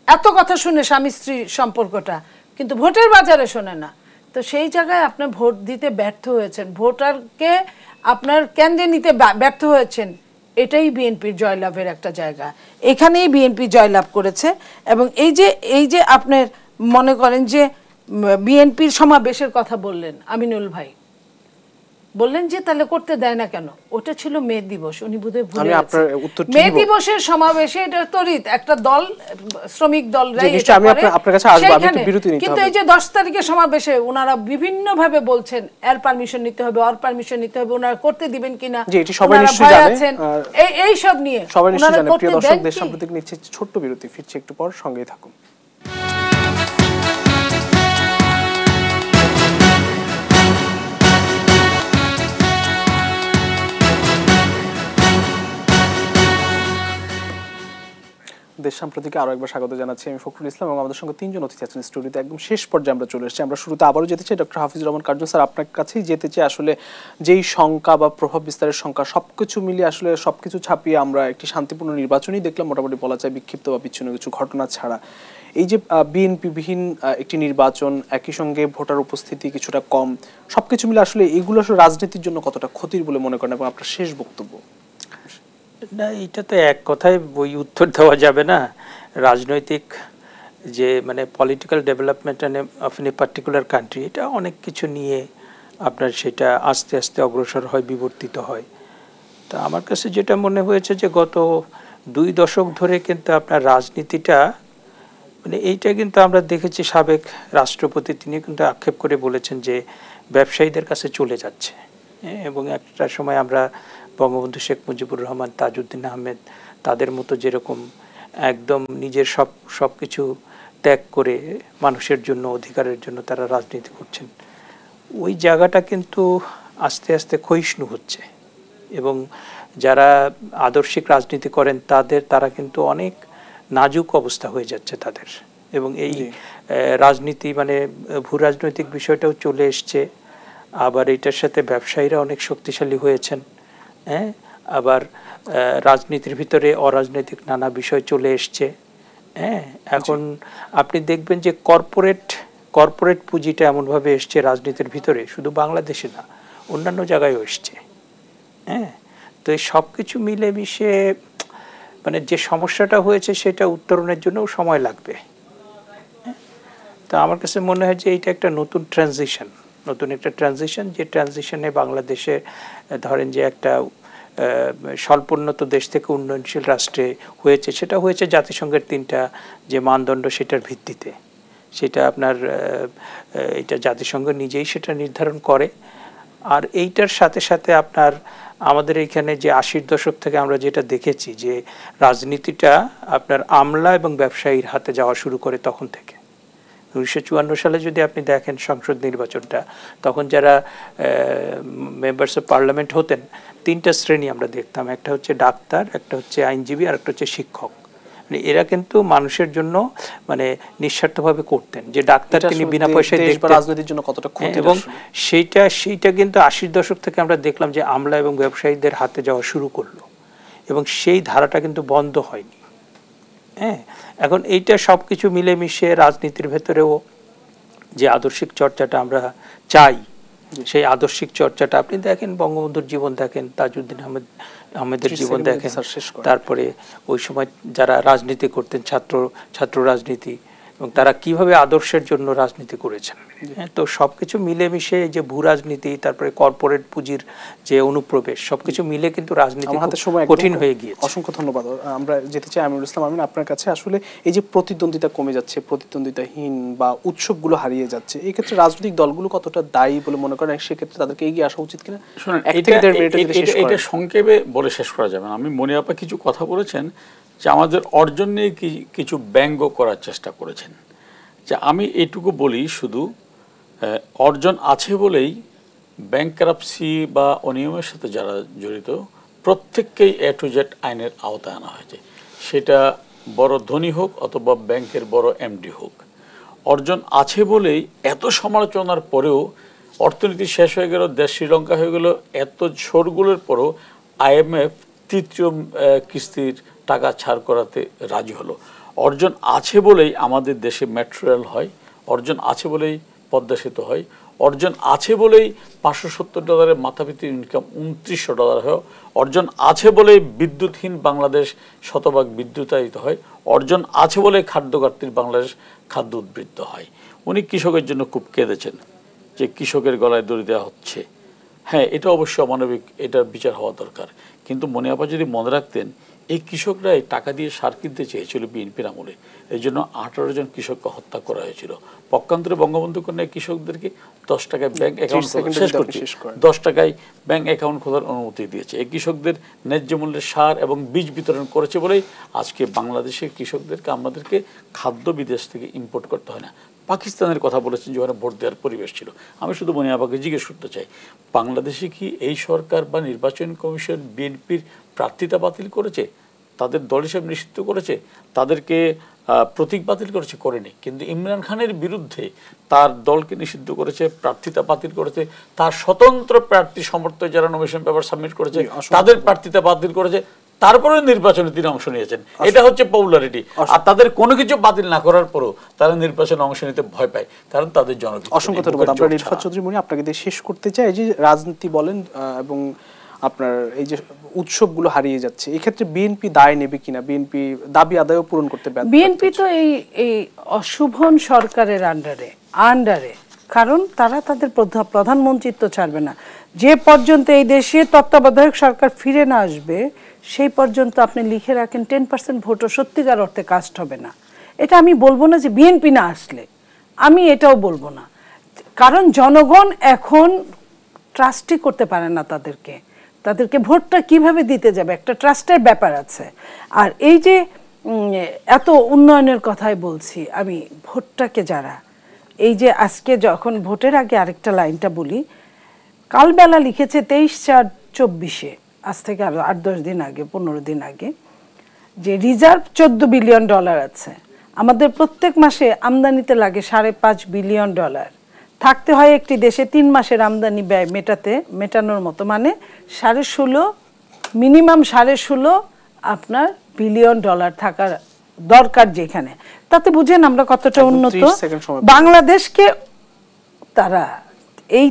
এত কথা শুনে স্বামী স্ত্রী সম্পর্কটা, কিন্তু ভোটের বাজারে শোনে না। তো সেই জায়গায় আপনি ভোট দিতে ব্যর্থ হয়েছেন, ভোটারকে আপনার কেন্দ্রে নিতে ব্যর্থ হয়েছেন। এটাই বিএনপির জয়লাভের একটা জায়গা, এখানেই বিএনপি জয়লাভ করেছে। এবং এই যে আপনার মনে করেন যে বিএনপির সমাবেশের কথা বললেন আমিনুল ভাই, বললেন যে তাহলে করতে দেয় না কেন? ওটা ছিল মে দিবস, উনি বোধহয় ভুলে গেছেন। মে দিবসের সমাবেশে এটা তরিত একটা দল, শ্রমিক দল, কিন্তু এই যে 10 তারিখের সমাবেশে ওনারা বিভিন্ন ভাবে বলছেন এর পারমিশন নিতে হবে, ওর পারমিশন নিতে হবে, ওনারা করতে দিবেন কিনা, এই সব নিয়ে
সবাই নিশ্চয়ই জানেন। প্রিয় দর্শক, দেশ সাম্প্রতিক নিচ্ছে ছোট্ট বিরতি, ফিরছে একটু পর, সঙ্গেই থাকুন। দেশ সাম্প্রতিকে আরো একবার স্বাগত জানাচ্ছি আমি ফখরুল ইসলাম, এবং আমাদের সঙ্গে 3 জন অতিথি আছেন স্টুডিওতে। একদম শেষ পর্যায়ে আমরা চলে এসেছি। আমরা শুরুতে আবারও যেতে চাই doctor Hafizur Rahman Curzon sir, আপনার কাছেই যেতে চাই। আসলে যেই সংখ্যা বা প্রভাব বিস্তারের সংখ্যা সবকিছু মিলিয়ে আসলে সবকিছু ছাপিয়ে আমরা একটি শান্তিপূর্ণ নির্বাচনই দেখলাম, মোটামুটি বলা যায় বিক্ষিপ্ত বা বিচ্ছিন্ন কিছু ঘটনা ছাড়া। এই যে বিএনপি বিহীন একটি নির্বাচন, একই সঙ্গে ভোটার উপস্থিতি কিছুটা কম, সবকিছু মিলে আসলে এগুলো আসলে রাজনীতির জন্য কতটা ক্ষতির বলে মনে করেন, এবং আপনার শেষ বক্তব্য?
না, এটা তো এক কথায় বই উত্তর দেওয়া যাবে না। রাজনৈতিক যে মানে political development of a particular country, এটা অনেক কিছু নিয়ে আপনার সেটা আস্তে আস্তে অগ্রসর হয়, বিবর্তিত হয়। তো আমার কাছে যেটা মনে হয়েছে যে গত 2 দশক ধরে কিন্তু আপনার রাজনীতিটা মানে এইটা কিন্তু আমরা দেখেছি, সাবেক রাষ্ট্রপতি তিনি কিন্তু আক্ষেপ করে বলেছেন যে ব্যবসায়ীদের কাছে চলে যাচ্ছে। এবং একটা সময় আমরা বঙ্গবন্ধু শেখ মুজিবুর রহমান, তাজউদ্দিন আহমেদ, তাদের মতো যেরকম একদম নিজের সব কিছু ত্যাগ করে মানুষের জন্য, অধিকারের জন্য তারা রাজনীতি করছেন, ওই জায়গাটা কিন্তু আস্তে আস্তে ক্ষয়িষ্ণু হচ্ছে। এবং যারা আদর্শিক রাজনীতি করেন তারা কিন্তু অনেক নাজুক অবস্থা হয়ে যাচ্ছে তাদের। এবং এই রাজনীতি মানে ভূ রাজনৈতিক বিষয়টাও চলে এসছে। আবার এটার সাথে ব্যবসায়ীরা অনেক শক্তিশালী হয়েছেন। হ্যাঁ, আবার রাজনীতির ভিতরে অরাজনৈতিক নানা বিষয় চলে এসছে। হ্যাঁ, এখন আপনি দেখবেন যে কর্পোরেট পুঁজিটা এমনভাবে এসছে রাজনীতির ভিতরে, শুধু বাংলাদেশে না, অন্যান্য জায়গায়ও এসছে। হ্যাঁ, তো এই সব কিছু মিলেমিশে মানে যে সমস্যাটা হয়েছে সেটা উত্তরণের জন্যও সময় লাগবে। তো আমার কাছে মনে হয় যে এইটা একটা নতুন একটা ট্রানজিশন, যে ট্রানজিশনে বাংলাদেশে ধরেন যে একটা স্বল্পোন্নত দেশ থেকে উন্নয়নশীল রাষ্ট্রে হয়েছে, সেটা হয়েছে জাতিসংঘের 3টা যে মানদণ্ড সেটার ভিত্তিতে। সেটা আপনার এটা জাতিসংঘ নিজেই সেটা নির্ধারণ করে। আর এইটার সাথে সাথে আপনার আমাদের এইখানে যে 80-র দশক থেকে আমরা যেটা দেখেছি যে রাজনীতিটা আপনার আমলা এবং ব্যবসায়ীর হাতে যাওয়া শুরু করে তখন থেকে, 1954 সালে যদি আপনি দেখেন সংসদ নির্বাচনটা, তখন যারা মেম্বার্স অফ পার্লামেন্ট হতেন 3টা শ্রেণী আমরা দেখতাম, একটা হচ্ছে ডাক্তার, একটা হচ্ছে আইনজীবী, আর একটা হচ্ছে শিক্ষক। মানে এরা কিন্তু মানুষের জন্য মানে নিঃস্বার্থভাবে করতেন, যে ডাক্তার তিনি বিনা পয়সায় দেখতেন
রাজনীতির জন্য কতটা ক্ষতি,
এবং সেইটা কিন্তু 80-র দশক থেকে আমরা দেখলাম যে আমলা এবং ব্যবসায়ীদের হাতে যাওয়া শুরু করলো, এবং সেই ধারাটা কিন্তু বন্ধ হয়নি। হ্যাঁ, এখন এইটা সবকিছু মিলেমিশে রাজনীতির ভেতরেও যে আদর্শিক চর্চাটা আমরা চাই, সেই আদর্শিক চর্চাটা আপনি দেখেন, বঙ্গবন্ধুর জীবন দেখেন, তাজউদ্দিন আহমেদের জীবন দেখেন, তারপরে ওই সময় যারা রাজনীতি করতেন, ছাত্র রাজনীতি, এবং তারা কিভাবে আদর্শের জন্য রাজনীতি করেছেন। তো সবকিছু মিলেমিশে যে ভূ রাজনীতি, তারপরে কর্পোরেট পুঁজির যে অনুপ্রবেশ, সবকিছু মিলে কিন্তু রাজনীতি কঠিন হয়ে গিয়েছে।
অসংখ্য ধন্যবাদ। আমরা যেতে চাই আমিনুল ইসলাম আমিন আপনার কাছে। আসলে এই যে প্রতিদ্বন্দ্বিতা কমে যাচ্ছে, প্রতিদ্বন্দ্বিতাহীন বা উৎসবগুলো হারিয়ে যাচ্ছে, এই ক্ষেত্রে রাজনৈতিক দলগুলো কতটা দায়ী বলে মনে করেন? সেক্ষেত্রে তাদেরকে এগিয়ে আসা উচিত কিনা?
এটা সংক্ষেপে বলে শেষ করা যাবে না। আমি মনে আপা কিছু কথা বলেছেন যে আমাদের অর্জন নিয়ে কিছু ব্যঙ্গ করার চেষ্টা করেছেন, যে আমি এইটুকু বলি শুধু, অর্জন আছে বলেই ব্যাংকরাপসি বা অনিয়মের সাথে যারা জড়িত প্রত্যেককেই A to Z আইনের আওতায় আনা হয়েছে, সেটা বড় ধনী হোক অথবা ব্যাংকের বড় MD হোক। অর্জন আছে বলেই এত সমালোচনার পরেও অর্থনীতি শেষ হয়ে গেল, দেশ শ্রীলঙ্কা হয়ে গেল, এত ঝড়গুলোর পরেও IMF 3য় কিস্তির টাকা ছাড় করাতে রাজি হলো। অর্জন আছে বলেই আমাদের দেশে মেট্রো রেল হয়, অর্জন আছে বলেই পদ্মা সেতু হয়, অর্জন আছে বলেই $570 মাথাপিছু ইনকাম $2900 হয়, অর্জন আছে বলেই বিদ্যুৎহীন বাংলাদেশ শতভাগ বিদ্যুতায়িত হয়, অর্জন আছে বলে খাদ্য ঘাটতির বাংলাদেশ খাদ্য উদ্বৃত্ত হয়। উনি কৃষকের জন্য খুব কেঁদেছেন যে কৃষকের গলায় দড়ি দেওয়া হচ্ছে। হ্যাঁ, এটা অবশ্যই অমানবিক, এটার বিচার হওয়া দরকার। কিন্তু মনে আপা যদি মনে রাখতেন, এই কৃষকরাই টাকা দিয়ে সার কিনতে চেয়েছিল বিএনপির আমলে, এই জন্য 18 জন কৃষককে হত্যা করা হয়েছিল। পক্ষান্তরে বঙ্গবন্ধু কন্যা কৃষকদেরকে 10 টাকায় ব্যাংক অ্যাকাউন্ট শেষ করছে, 10 টাকায় ব্যাংক অ্যাকাউন্ট খোলার অনুমতি দিয়েছে। এই কৃষকদের ন্যায্য মূল্যের সার এবং বীজ বিতরণ করেছে বলেই আজকে বাংলাদেশের কৃষকদেরকে আমাদেরকে খাদ্য বিদেশ থেকে ইম্পোর্ট করতে হয় না। পাকিস্তানের কথা বলেছেন যেখানে ভোট দেওয়ার পরিবেশ ছিল। আমি শুধু মনে আপাকে জিজ্ঞেস করতে চাই, বাংলাদেশে কি এই সরকার বা নির্বাচন কমিশন বিএনপির প্রার্থিতা বাতিল করেছে, তাদের দল হিসেবে নিষিদ্ধ করেছে, তাদেরকে প্রতীক বাতিল করেছে? করেনি। কিন্তু ইমরান খানের বিরুদ্ধে তার দলকে নিষিদ্ধ করেছে, প্রার্থিতা বাতিল করেছে, তার স্বতন্ত্র প্রার্থী সমর্থক যারা নমিনেশন পেপার সাবমিট করেছে তাদের প্রার্থিতা বাতিল করেছে, তারপরে নির্বাচনে তিনি অংশ নিয়েছেন। এটা হচ্ছে পপুলারিটি। আর তাদের কোনো কিছু বাতিল না করার পরও তারা নির্বাচনে অংশ নিতে ভয় পায়, কারণ তাদের জনগণ।
অসংখ্য ধন্যবাদ। আমরা রিফাত চৌধুরী মনি আপনাকে দিয়ে শেষ করতে চাই, যে রাজনীতি বলেন এবং আপনার এই যে উৎসবগুলো হারিয়ে যাচ্ছে, এই ক্ষেত্রে বিএনপি দায় নেবে কিনা? বিএনপি দাবি আদায়ও পূরণ করতে ব্যর্থ।
বিএনপি তো এই অশুভন সরকারের আন্ডারে, কারণ তারা তাদের প্রধানমন্ত্রিত্ব ছাড়বে না। যে পর্যন্ত এই দেশে তত্ত্বাবধায়ক সরকার ফিরে না আসবে, সেই পর্যন্ত আপনি লিখে রাখেন 10% ভোটও সত্যিকার অর্থে কাস্ট হবে না। এটা আমি বলবো না যে বিএনপি না আসলে, আমি এটাও বলবো না, কারণ জনগণ এখন ট্রাস্টই করতে পারে না তাদেরকে ভোটটা কিভাবে দিতে যাবে, একটা ট্রাস্টের ব্যাপার আছে। আর এই যে এত উন্নয়নের কথাই বলছি আমি, ভোটটাকে যারা এই যে আজকে যখন ভোটের আগে আরেকটা লাইনটা বলি, কালবেলা লিখেছে 23/4/24, আজ থেকে আরো 8-10 দিন আগে, 15 দিন আগে, যে রিজার্ভ $14 বিলিয়ন আছে। আমাদের প্রত্যেক মাসে আমদানিতে লাগে $5.5 বিলিয়ন। থাকতে হয় একটি দেশে 3 মাসের আমদানি ব্যয় মেটানোর মতো, মানে মিনিমাম $16.5 আপনার বিলিয়ন থাকার দরকার যেখানে। তাতে বুঝেন আমরা কতটা উন্নত। বাংলাদেশকে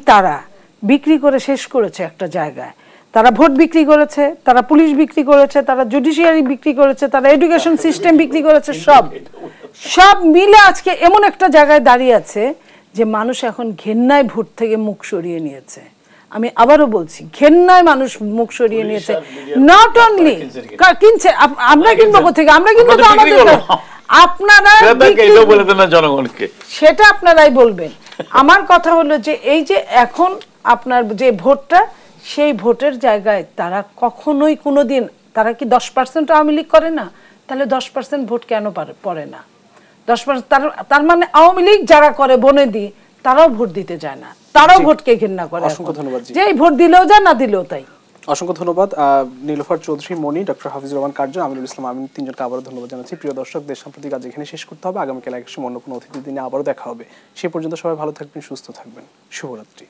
তারা বিক্রি করে শেষ করেছে একটা জায়গায়। তারা ভোট বিক্রি করেছে, তারা পুলিশ বিক্রি করেছে, তারা জুডিশিয়ারি বিক্রি করেছে, তারা এডুকেশন সিস্টেম বিক্রি করেছে, সব মিলে আজকে এমন একটা জায়গায় দাঁড়িয়ে আছে যে মানুষ এখন ঘেন্নায় ভোট থেকে মুখ সরিয়ে নিয়েছে। আমি আবারও বলছি, ঘেন্নায় মানুষ মুখ সরিয়ে নিয়েছে। নট অনলি কিনছে, আমরা কিনবো কোথেকে? আমরা কিনবো তো আমাদের, আপনারা সেটা আপনারাই বলবেন। আমার কথা হলো যে এই যে এখন আপনার যে ভোটটা, সেই ভোটের জায়গায় তারা কখনোই কোনোদিন, তারা কি 10% আওয়ামী লীগ করে না? তাহলে 10% ভোট কেন পড়ে না? 10% তার মানে আওয়ামী লীগ যারা করে বনেদি তারাও ভোট দিতে যায় না, তারাও ভোটকে ঘৃণা করে।
অসংখ্য ধন্যবাদ।
যে ভোট দিলেও যায়, না দিলেও তাই।
অসংখ্য ধন্যবাদ নীলুফার চৌধুরী মনি, ডক্টর হাফিজুর রহমান কার্জন, আমিনুল ইসলাম আমিন, তিনজনকে আবারও ধন্যবাদ জানাচ্ছি। প্রিয় দর্শক, দেশ সাম্প্রতিক আজ এখানে শেষ করতে হবে। আগামীকাল এক সময় অন্য কোনো অতিথি দিনে আবারও দেখা হবে। সে পর্যন্ত সবাই ভালো থাকবেন, সুস্থ থাকবেন। শুভরাত্রি।